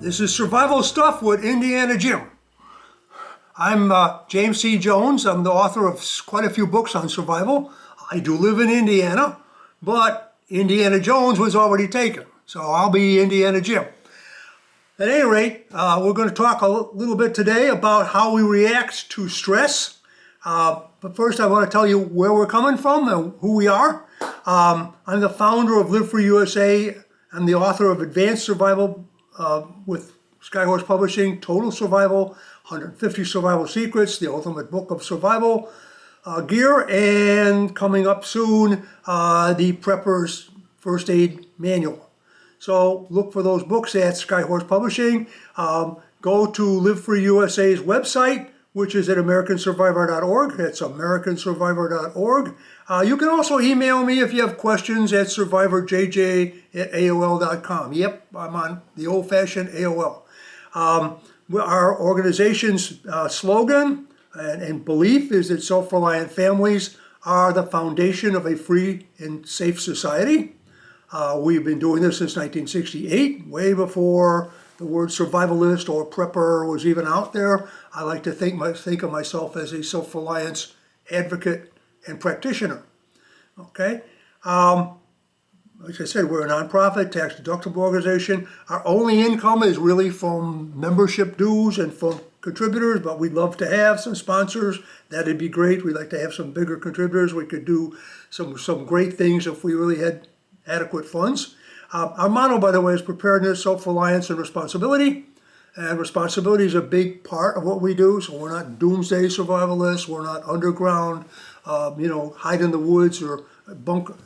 This is Survival Stuff with Indiana Jim. I'm James C. Jones. I'm the author of quite a few books on survival. I do live in Indiana, but Indiana Jones was already taken, so I'll be Indiana Jim. At any rate, we're going to talk a little bit today about how we react to stress. But first I want to tell you where we're coming from and who we are. I'm the founder of Live Free USA. I'm the author of Advanced Survival with Skyhorse Publishing, Total Survival, 150 Survival Secrets, the Ultimate Book of Survival Gear, and coming up soon, the Prepper's First Aid Manual. So look for those books at Skyhorse Publishing. Go to Live Free USA's website, which is at americansurvivor.org. That's americansurvivor.org. You can also email me if you have questions at survivorjj@aol.com. Yep, I'm on the old-fashioned AOL. Our organization's slogan and belief is that self-reliant families are the foundation of a free and safe society. We've been doing this since 1968, way before the word survivalist or prepper was even out there. I like to think of myself as a self-reliance advocate and practitioner. Okay? Like I said, we're a nonprofit, tax-deductible organization. Our only income is really from membership dues and from contributors, but we'd love to have some sponsors. That'd be great. We'd like to have some bigger contributors. We could do some great things if we really had adequate funds. Our motto, by the way, is preparedness, self-reliance, and responsibility. And responsibility is a big part of what we do. So we're not doomsday survivalists. We're not underground, hide in the woods or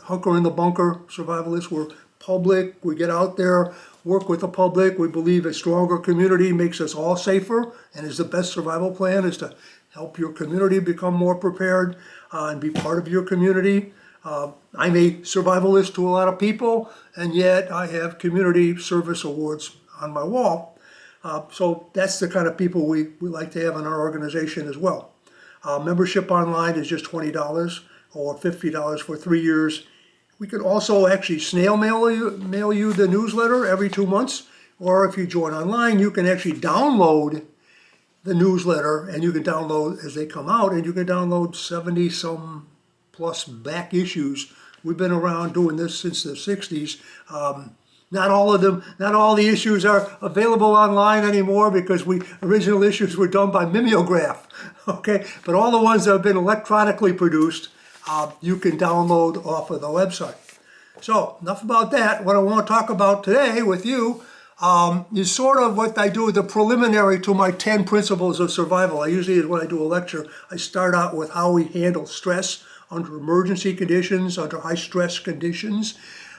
hunker in the bunker survivalists. We're public. We get out there, work with the public. We believe a stronger community makes us all safer, and is the best survival plan is to help your community become more prepared and be part of your community. I'm a survivalist to a lot of people, and yet I have community service awards on my wall. So that's the kind of people we like to have in our organization as well. Membership online is just $20 or $50 for 3 years. We could also actually snail mail you the newsletter every 2 months, or if you join online, you can actually download the newsletter, and you can download as they come out, and you can download 70-some plus back issues. We've been around doing this since the 60s. Not all the issues are available online anymore because original issues were done by mimeograph, okay? But all the ones that have been electronically produced, you can download off of the website. So enough about that. What I want to talk about today with you is sort of what I do, the preliminary to my 10 principles of survival. Usually when I do a lecture, I start out with how we handle stress under emergency conditions, under high stress conditions.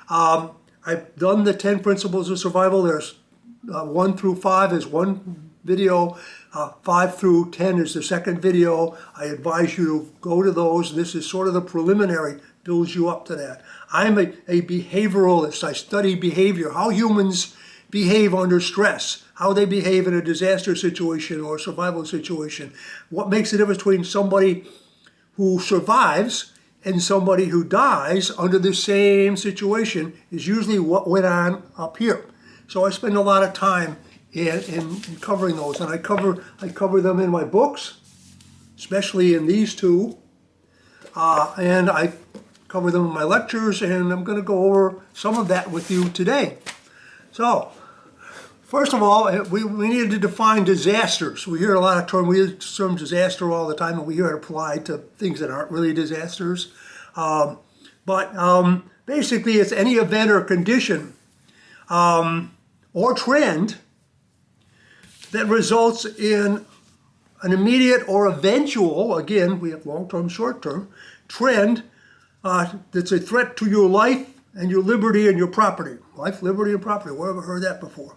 I've done the 10 principles of survival. There's 1 through 5 is one video, 5 through 10 is the second video. I advise you to go to those. This is sort of the preliminary, builds you up to that. I'm a behavioralist. I study behavior, how humans behave under stress, how they behave in a disaster situation or survival situation. What makes the difference between somebody who survives and somebody who dies under the same situation is usually what went on up here. So I spend a lot of time in covering those, and I cover them in my books, especially in these two, and I cover them in my lectures, and I'm going to go over some of that with you today. So, first of all, we needed to define disasters. We hear a lot of we use the term disaster all the time, and we hear it applied to things that aren't really disasters. Basically, it's any event or condition or trend that results in an immediate or eventual, again, we have long-term, short-term, trend that's a threat to your life and your liberty and your property. Life, liberty, and property. Where have I heard that before?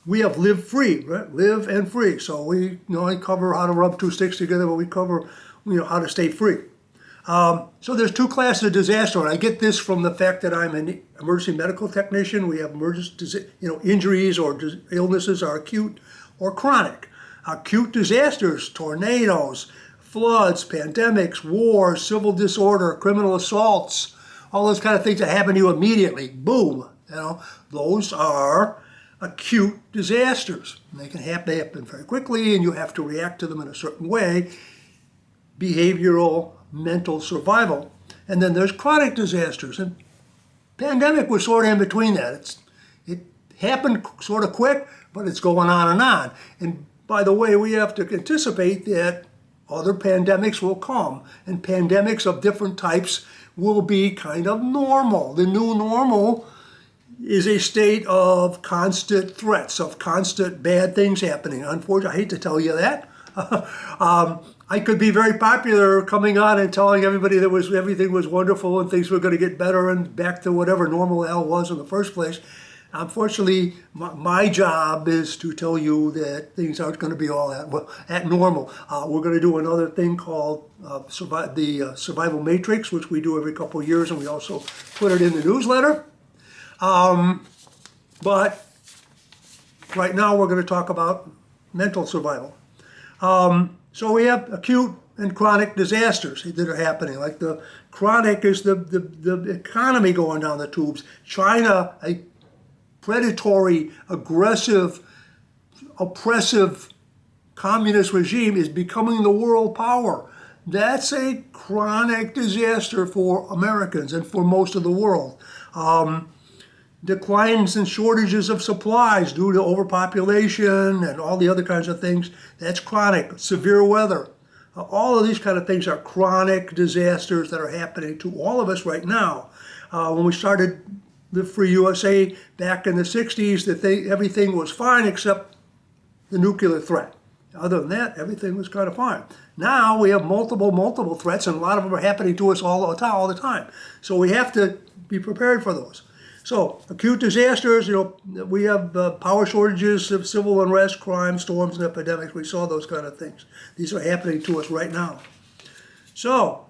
We have live free, right? Live and free. So we cover how to rub two sticks together, but we cover how to stay free. So there's two classes of disaster, and I get this from the fact that I'm an emergency medical technician. We have injuries or illnesses are acute or chronic. Acute disasters, tornadoes, floods, pandemics, wars, civil disorder, criminal assaults, all those kind of things that happen to you immediately. Boom. Those are acute disasters. And they happen very quickly, and you have to react to them in a certain way. Behavioral, mental survival. And then there's chronic disasters. And pandemic was sort of in between that. It happened sort of quick, but it's going on and on. And by the way, we have to anticipate that other pandemics will come, and pandemics of different types will be kind of normal. The new normal is a state of constant threats, of constant bad things happening. Unfortunately, I hate to tell you that. I could be very popular coming on and telling everybody that everything was wonderful and things were going to get better and back to whatever normal hell was in the first place. Unfortunately, my job is to tell you that things aren't going to be all at normal. We're going to do another thing called the Survival Matrix, which we do every couple of years, and we also put it in the newsletter. But right now we're going to talk about mental survival. So we have acute and chronic disasters that are happening. Like the chronic is the economy going down the tubes. China, a predatory, aggressive, oppressive communist regime, is becoming the world power. That's a chronic disaster for Americans and for most of the world. Declines and shortages of supplies due to overpopulation and all the other kinds of things, that's chronic. Severe weather. All of these kind of things are chronic disasters that are happening to all of us right now. When we started the Free USA back in the 60s, everything was fine except the nuclear threat. Other than that, everything was kind of fine. Now we have multiple threats, and a lot of them are happening to us all the time. So we have to be prepared for those. So acute disasters, we have power shortages, civil unrest, crime, storms, and epidemics. We saw those kind of things. These are happening to us right now. So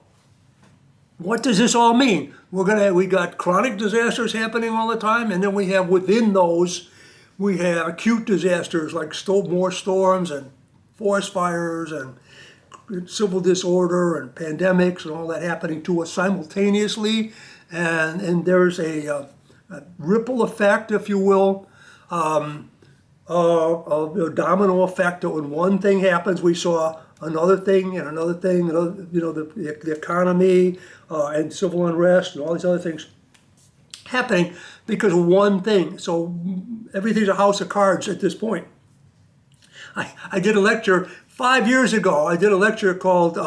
what does this all mean? We got chronic disasters happening all the time, and then we have within those, we have acute disasters like more storms and forest fires and civil disorder and pandemics and all that happening to us simultaneously. And there's a ripple effect, if you will, a domino effect that when one thing happens, we saw another thing and another thing, the economy and civil unrest and all these other things happening because of one thing. So everything's a house of cards at this point. I did a lecture 5 years ago. I did a lecture called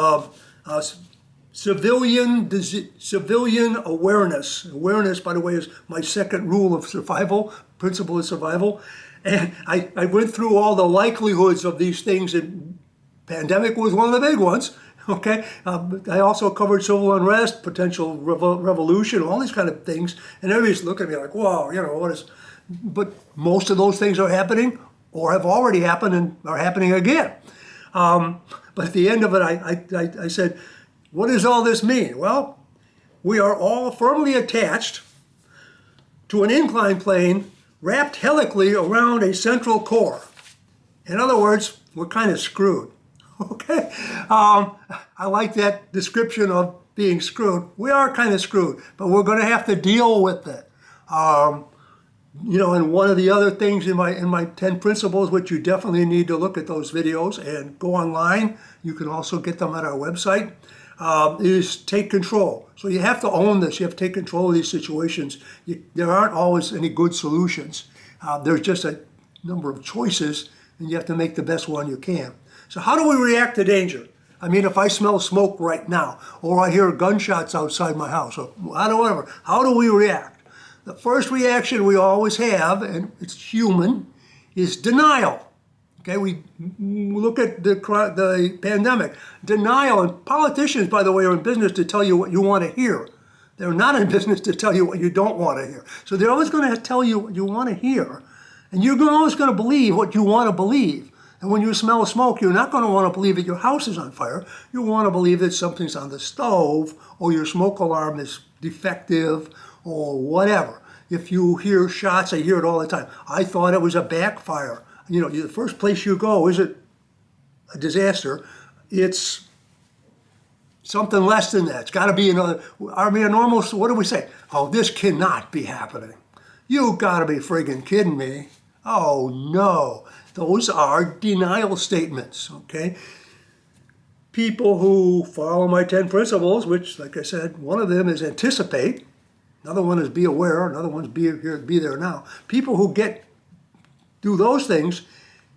Civilian Awareness. Awareness, by the way, is my second rule of survival, principle of survival. And I went through all the likelihoods of these things, and pandemic was one of the big ones. Okay, I also covered civil unrest, potential revolution, all these kind of things. And everybody's looking at me like, "Wow, what is?" But most of those things are happening, or have already happened, and are happening again. But at the end of it, I said, what does all this mean? Well, we are all firmly attached to an inclined plane wrapped helically around a central core. In other words, we're kind of screwed. Okay? I like that description of being screwed. We are kind of screwed, but we're going to have to deal with it. And one of the other things in my 10 principles, which you definitely need to look at those videos and go online, you can also get them at our website, is take control. So you have to own this. You have to take control of these situations. There aren't always any good solutions. There's just a number of choices, and you have to make the best one you can. So how do we react to danger? I mean, if I smell smoke right now, or I hear gunshots outside my house, or whatever, how do we react? The first reaction we always have, and it's human, is denial. Okay, we look at the pandemic. Denial, and politicians, by the way, are in business to tell you what you want to hear. They're not in business to tell you what you don't want to hear. So they're always going to tell you what you want to hear, and you're always going to believe what you want to believe. And when you smell smoke, you're not going to want to believe that your house is on fire. You want to believe that something's on the stove, or your smoke alarm is defective, or whatever. If you hear shots, I hear it all the time. I thought it was a backfire. The first place you go isn't a disaster. It's something less than that. It's got to be another. I mean, a normal, what do we say? Oh, this cannot be happening. You got to be friggin' kidding me. Oh no, those are denial statements, okay? People who follow my 10 principles, which, like I said, one of them is anticipate, another one is be aware, another one's be here, be there now. People who do those things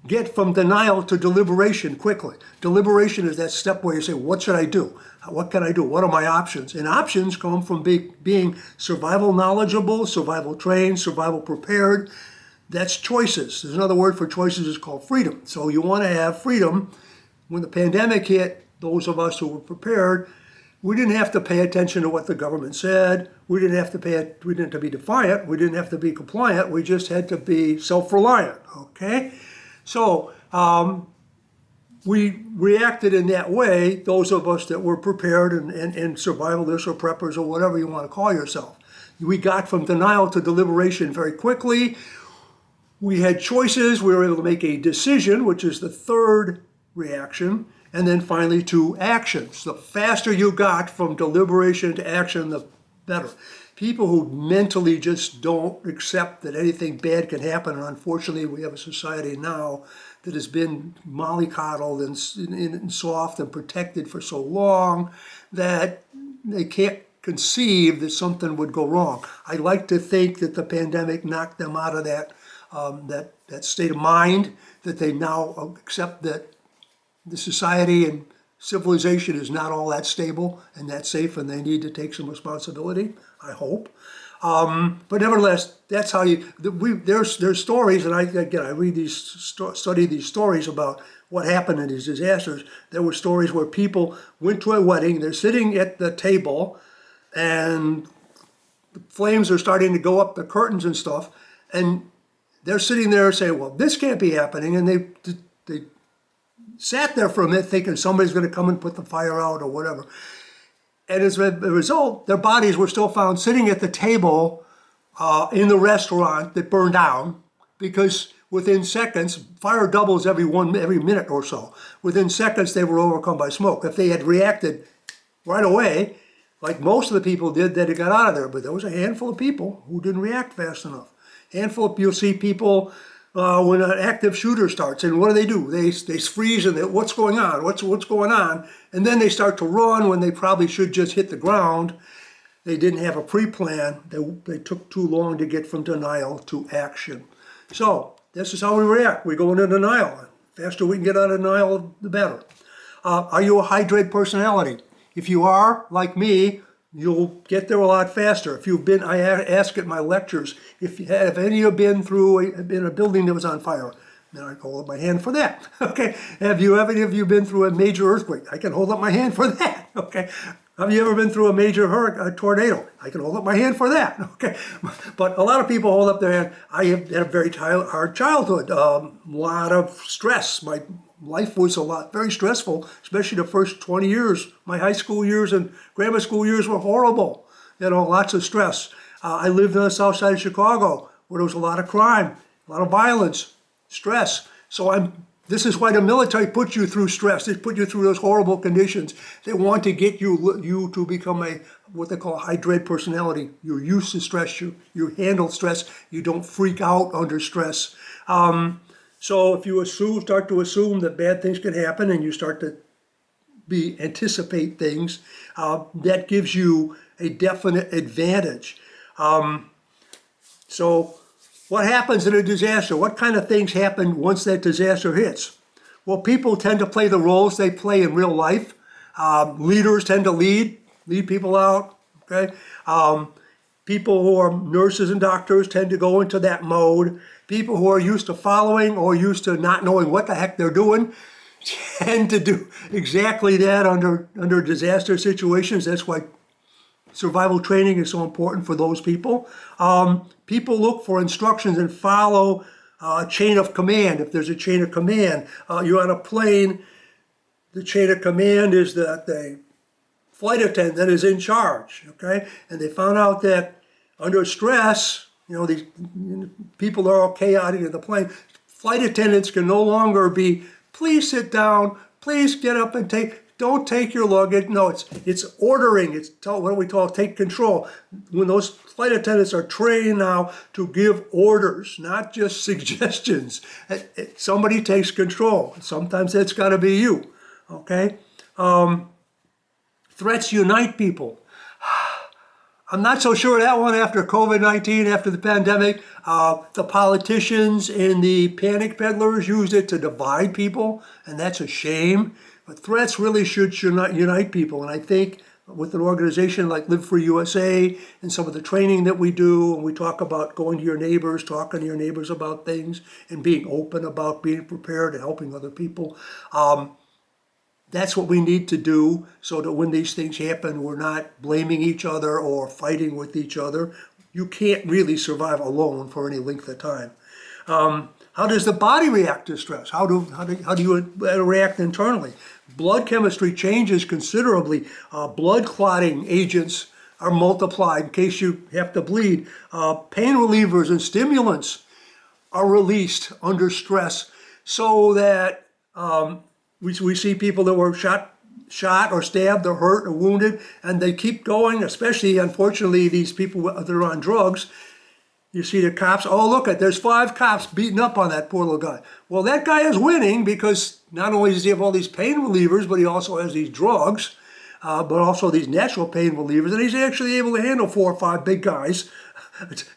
get from denial to deliberation quickly. Deliberation is that step where you say, what should I do? What can I do? What are my options? And options come from being survival knowledgeable, survival trained, survival prepared. That's choices. There's another word for choices is called freedom. So you want to have freedom. When the pandemic hit, those of us who were prepared, we didn't have to pay attention to what the government said. We didn't have to be defiant. We didn't have to be compliant. We just had to be self-reliant, okay? So we reacted in that way, those of us that were prepared and survivalists or preppers or whatever you want to call yourself. We got from denial to deliberation very quickly. We had choices. We were able to make a decision, which is the third reaction, and then finally to actions. The faster you got from deliberation to action, the better. People who mentally just don't accept that anything bad can happen, and unfortunately we have a society now that has been mollycoddled and soft and protected for so long that they can't conceive that something would go wrong. I like to think that the pandemic knocked them out of that state of mind, that they now accept that the society and civilization is not all that stable and that safe, and they need to take some responsibility, I hope. But nevertheless, that's how there's stories, and I read study these stories about what happened in these disasters. There were stories where people went to a wedding, they're sitting at the table, and the flames are starting to go up the curtains and stuff, and they're sitting there saying, well, this can't be happening, and they sat there for a minute thinking somebody's going to come and put the fire out or whatever. And as a result, their bodies were still found sitting at the table in the restaurant that burned down, because within seconds, fire doubles every minute or so. Within seconds, they were overcome by smoke. If they had reacted right away, like most of the people did, they'd have got out of there. But there was a handful of people who didn't react fast enough. You'll see people when an active shooter starts, and what do? They freeze and what's going on? What's going on? And then they start to run when they probably should just hit the ground. They didn't have a pre-plan. They took too long to get from denial to action. So this is how we react. We go into denial. The faster we can get out of denial, the better. Are you a hydrate personality? If you are, like me, you'll get there a lot faster. If you've been, I ask at my lectures, if any of you been through in a building that was on fire, then I can hold up my hand for that. Okay. Have any of you been through a major earthquake? I can hold up my hand for that. Okay. Have you ever been through a major tornado? I can hold up my hand for that. Okay. But a lot of people hold up their hand. I have had a very hard childhood. A lot of stress. My life was very stressful, especially the first 20 years. My high school years and grammar school years were horrible. Lots of stress. I lived on the south side of Chicago, where there was a lot of crime, a lot of violence, stress. So this is why the military puts you through stress. They put you through those horrible conditions. They want to get you to become what they call a hydrate personality. You're used to stress. You handle stress. You don't freak out under stress. So if you start to assume that bad things can happen, and you start to anticipate things, that gives you a definite advantage. So what happens in a disaster? What kind of things happen once that disaster hits? Well, people tend to play the roles they play in real life. Leaders tend to lead people out. Okay. People who are nurses and doctors tend to go into that mode. People who are used to following or used to not knowing what the heck they're doing tend to do exactly that under disaster situations. That's why survival training is so important for those people. People look for instructions and follow a chain of command. If there's a chain of command, you're on a plane, the chain of command is that the flight attendant is in charge, okay? And they found out that under stress, these people are all chaotic in the plane. Flight attendants can no longer be, please sit down, please get up and don't take your luggage. No, it's ordering. What do we call it? Take control. When those flight attendants are trained now to give orders, not just suggestions. Somebody takes control. Sometimes that's got to be you. Okay. Threats unite people. I'm not so sure of that one after COVID-19, after the pandemic. The politicians and the panic peddlers used it to divide people, and that's a shame. But threats really should unite people. And I think with an organization like Live Free USA and some of the training that we do, and we talk about going to your neighbors, talking to your neighbors about things, and being open about being prepared and helping other people. That's what we need to do so that when these things happen, we're not blaming each other or fighting with each other. You can't really survive alone for any length of time. How does the body react to stress? How do you react internally? Blood chemistry changes considerably. Blood clotting agents are multiplied in case you have to bleed. Pain relievers and stimulants are released under stress so that we see people that were shot or stabbed or hurt or wounded, and they keep going, especially, unfortunately, these people that are on drugs. You see the cops, oh, look, there's 5 cops beating up on that poor little guy. Well, that guy is winning because not only does he have all these pain relievers, but he also has these drugs, but also these natural pain relievers, and he's actually able to handle 4 or 5 big guys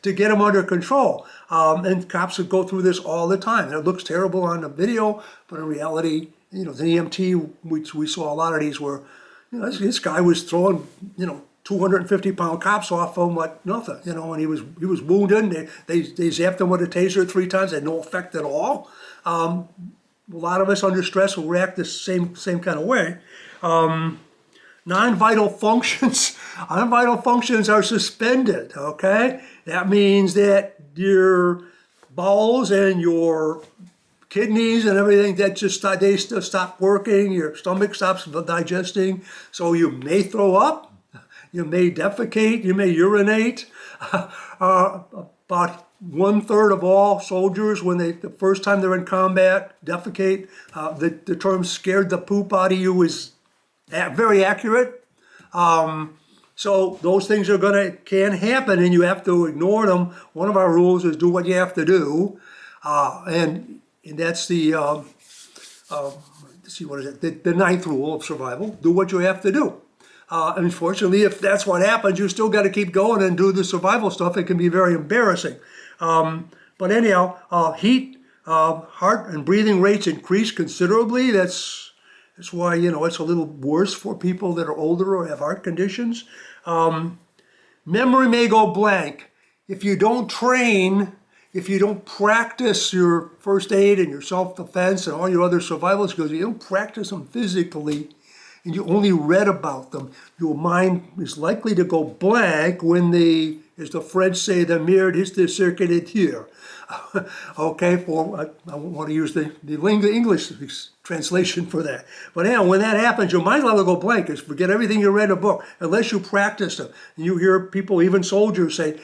to get him under control. And cops would go through this all the time. And it looks terrible on the video, but in reality, the EMT, we saw a lot of these where, this guy was throwing, 250-pound cops off him like nothing, and he was wounded. And they zapped him with a taser 3 times, had no effect at all. A lot of us under stress will react the same kind of way. Non-vital functions are suspended, okay? That means that your bowels and your kidneys and everything that they stop working, your stomach stops digesting, so you may throw up, you may defecate, you may urinate. About 1/3 of all soldiers, when the first time they're in combat, defecate. The term "scared the poop out of you" is very accurate. So those things can happen, and you have to ignore them. One of our rules is do what you have to do, and that's the let's see, what is it? The 9th rule of survival: do what you have to do. Unfortunately, if that's what happens, you still got to keep going and do the survival stuff. It can be very embarrassing. But anyhow, heat, heart and breathing rates increase considerably. That's why, it's a little worse for people that are older or have heart conditions. Memory may go blank. If you don't train, if you don't practice your first aid and your self-defense and all your other survival skills, you don't practice them physically, and you only read about them, your mind is likely to go blank when as the French say, the merde is the circuit here. Okay, I want to use the English translation for that. But anyhow, when that happens, your mind's liable to go blank. Just forget everything you read in a book, unless you practice them. And you hear people, even soldiers, say,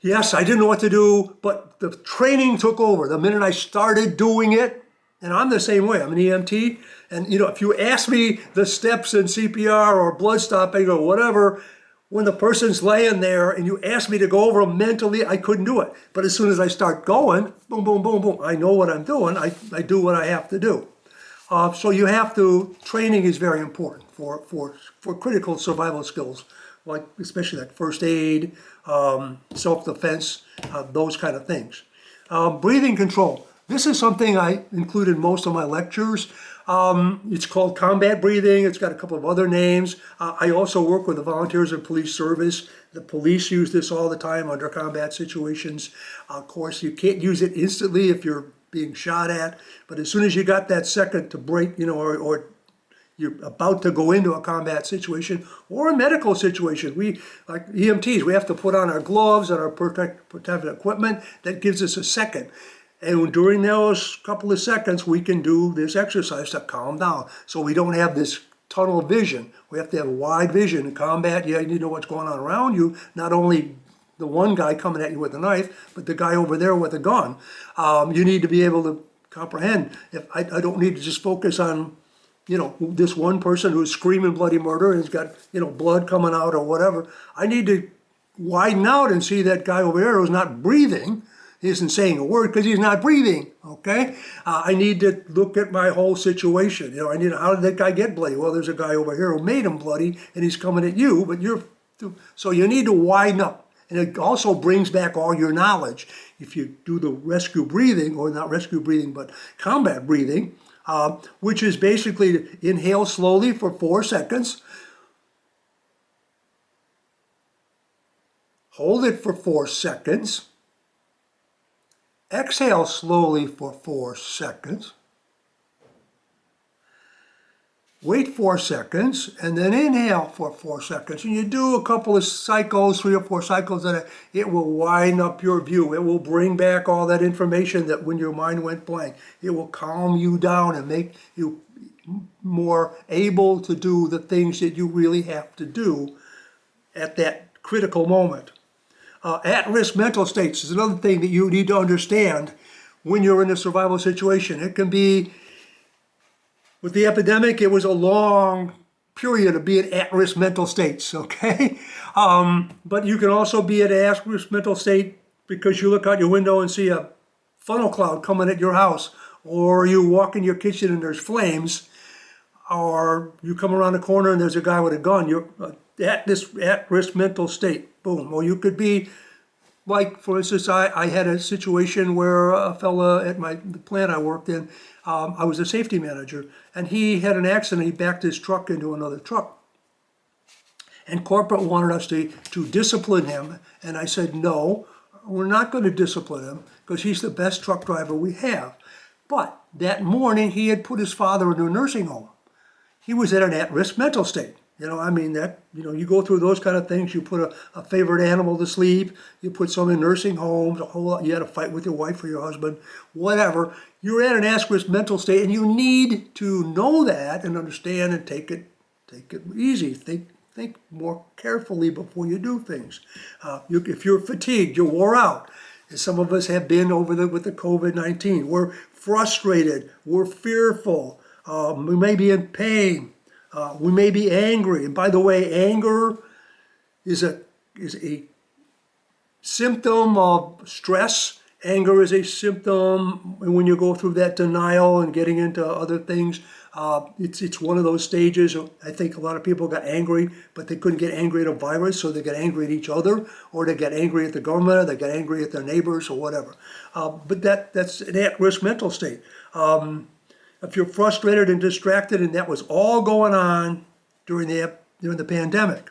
yes, I didn't know what to do, but the training took over. The minute I started doing it, and I'm the same way, I'm an EMT, and if you ask me the steps in CPR or blood stopping or whatever, when the person's laying there and you ask me to go over them mentally, I couldn't do it. But as soon as I start going, boom, boom, boom, boom, I know what I'm doing. I do what I have to do. So you have to, training is very important for critical survival skills, like especially like first aid, self-defense, those kind of things. Breathing control. This is something I include in most of my lectures. It's called combat breathing. It's got a couple of other names. I also work with the Volunteers and Police Service. The police use this all the time under combat situations. Of course, you can't use it instantly if you're being shot at, but as soon as you got that second to break, or you're about to go into a combat situation or a medical situation, we, like EMTs, we have to put on our gloves and our protective equipment. That gives us a second. And during those couple of seconds, we can do this exercise to calm down. So we don't have this tunnel vision. We have to have wide vision. In combat, you need to know what's going on around you. Not only the one guy coming at you with a knife, but the guy over there with a gun. You need to be able to comprehend. If I don't need to just focus on this one person who's screaming bloody murder and has got, blood coming out or whatever. I need to widen out and see that guy over there who's not breathing. He isn't saying a word because he's not breathing, okay? I need to look at my whole situation. I need, how did that guy get bloody? Well, there's a guy over here who made him bloody and he's coming at you, but so you need to widen up. And it also brings back all your knowledge. If you do the rescue breathing, or not rescue breathing, but combat breathing, which is basically to inhale slowly for 4 seconds, hold it for 4 seconds, exhale slowly for 4 seconds, wait 4 seconds, and then inhale for 4 seconds. And you do a couple of cycles, 3 or 4 cycles, and it will widen up your view. It will bring back all that information that when your mind went blank. It will calm you down and make you more able to do the things that you really have to do at that critical moment. At-risk mental states is another thing that you need to understand when you're in a survival situation. It can be, with the epidemic, it was a long period of being at-risk mental states, okay? But you can also be at an at-risk mental state because you look out your window and see a funnel cloud coming at your house, or you walk in your kitchen and there's flames, or you come around the corner and there's a guy with a gun. You're at this at-risk mental state. Boom. Or you could be, like, for instance, I had a situation where a fella at the plant I worked in, I was a safety manager, and he had an accident. He backed his truck into another truck. And corporate wanted us to discipline him, and I said, no, we're not going to discipline him because he's the best truck driver we have. But that morning, he had put his father into a nursing home. He was at an at-risk mental state. You go through those kind of things. You put a favorite animal to sleep. You put some in nursing homes. A whole lot. You had a fight with your wife or your husband, whatever. You're at an at-risk mental state, and you need to know that and understand and take it easy. Think more carefully before you do things. If you're fatigued, you're wore out, as some of us have been with the COVID-19. We're frustrated. We're fearful. We may be in pain. We may be angry. And by the way, anger is a symptom of stress. Anger is a symptom when you go through that denial and getting into other things. It's one of those stages. I think a lot of people got angry, but they couldn't get angry at a virus, so they got angry at each other, or they got angry at the government, or they got angry at their neighbors, or whatever. But that's an at-risk mental state. If you're frustrated and distracted, and that was all going on during the pandemic.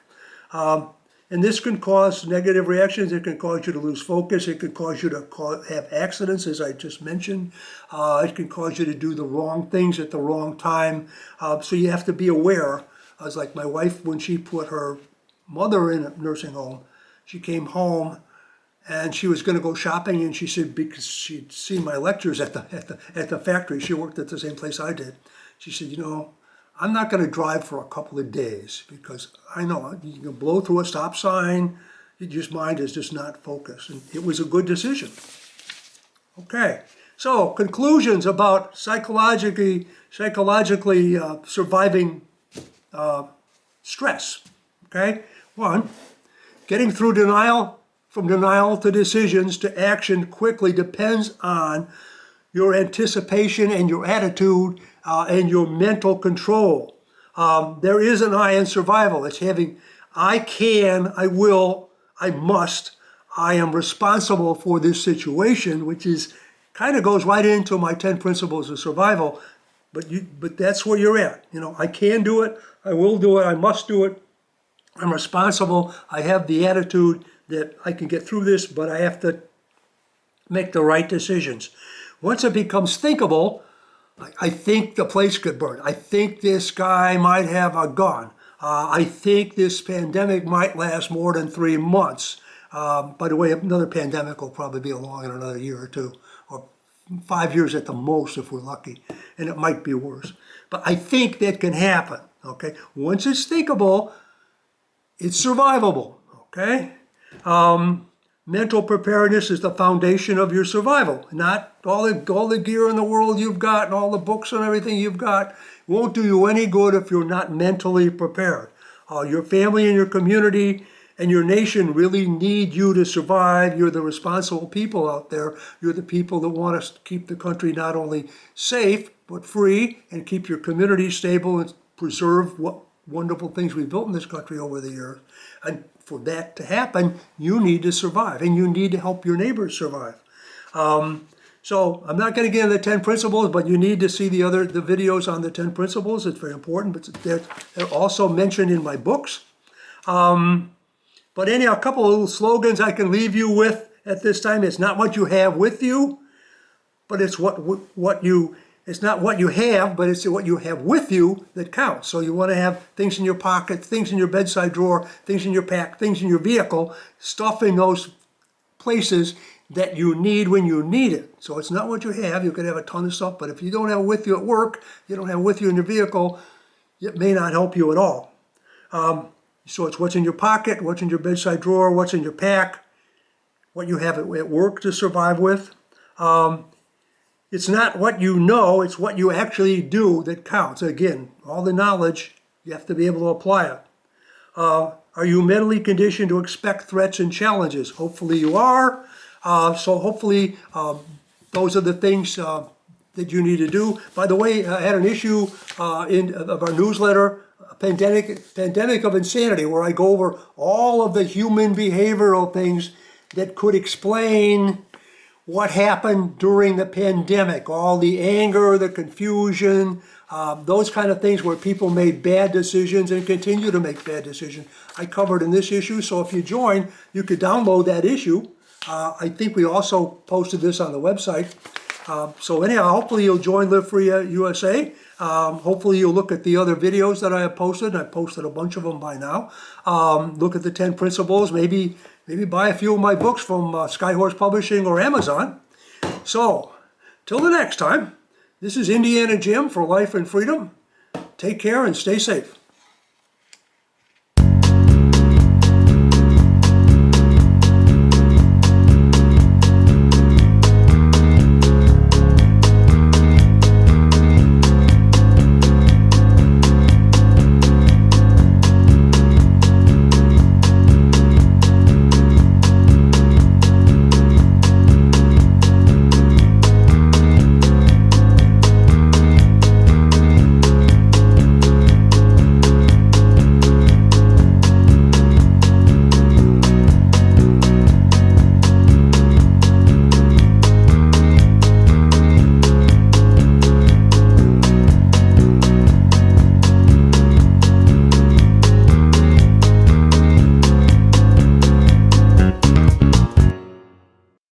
And this can cause negative reactions. It can cause you to lose focus. It can cause you to have accidents, as I just mentioned. It can cause you to do the wrong things at the wrong time. So you have to be aware. I was like my wife, when she put her mother in a nursing home, she came home and she was going to go shopping, and she said, because she'd seen my lectures at the factory, she worked at the same place I did. She said, I'm not going to drive for a couple of days because I know you can blow through a stop sign. Your mind is just not focused. And it was a good decision. Okay, so conclusions about psychologically surviving stress. Okay, 1, getting through denial. From denial to decisions to action quickly depends on your anticipation and your attitude and your mental control. There is an I in survival. It's having I can, I will, I must, I am responsible for this situation, which is kind of goes right into my 10 principles of survival. But that's where you're at. I can do it, I will do it, I must do it. I'm responsible. I have the attitude that I can get through this, but I have to make the right decisions. Once it becomes thinkable, I think the place could burn. I think this guy might have a gun. I think this pandemic might last more than 3 months. By the way, another pandemic will probably be along in another year or 2, or 5 years at the most if we're lucky, and it might be worse. But I think that can happen, okay? Once it's thinkable, it's survivable, okay? Mental preparedness is the foundation of your survival. Not all the gear in the world you've got and all the books and everything you've got. won't do you any good if you're not mentally prepared. Your family and your community and your nation really need you to survive. You're the responsible people out there. You're the people that want us to keep the country not only safe, but free, and keep your community stable and preserve what wonderful things we've built in this country over the years. And for that to happen, you need to survive, and you need to help your neighbors survive. So I'm not going to get into the 10 principles, but you need to see the videos on the 10 principles. It's very important, but they're also mentioned in my books. But anyhow, a couple of little slogans I can leave you with at this time. It's not what you have with you, but it's it's not what you have, but it's what you have with you that counts. So you want to have things in your pocket, things in your bedside drawer, things in your pack, things in your vehicle, stuff in those places that you need when you need it. So it's not what you have. You could have a ton of stuff, but if you don't have it with you at work, you don't have it with you in your vehicle, it may not help you at all. So it's what's in your pocket, what's in your bedside drawer, what's in your pack, what you have at work to survive with. It's not what you know, it's what you actually do that counts. Again, all the knowledge, you have to be able to apply it. Are you mentally conditioned to expect threats and challenges? Hopefully you are. So hopefully those are the things that you need to do. By the way, I had an issue of our newsletter, Pandemic of Insanity, where I go over all of the human behavioral things that could explain what happened during the pandemic, all the anger, the confusion, those kind of things where people made bad decisions and continue to make bad decisions. I covered in this issue, so if you join, you could download that issue. I think we also posted this on the website. So anyhow, hopefully you'll join Live Free USA. Hopefully you'll look at the other videos that I have posted. I've posted a bunch of them by now. Look at the 10 principles, maybe buy a few of my books from Skyhorse Publishing or Amazon. So, till the next time, this is Indiana Jim for Life and Freedom. Take care and stay safe.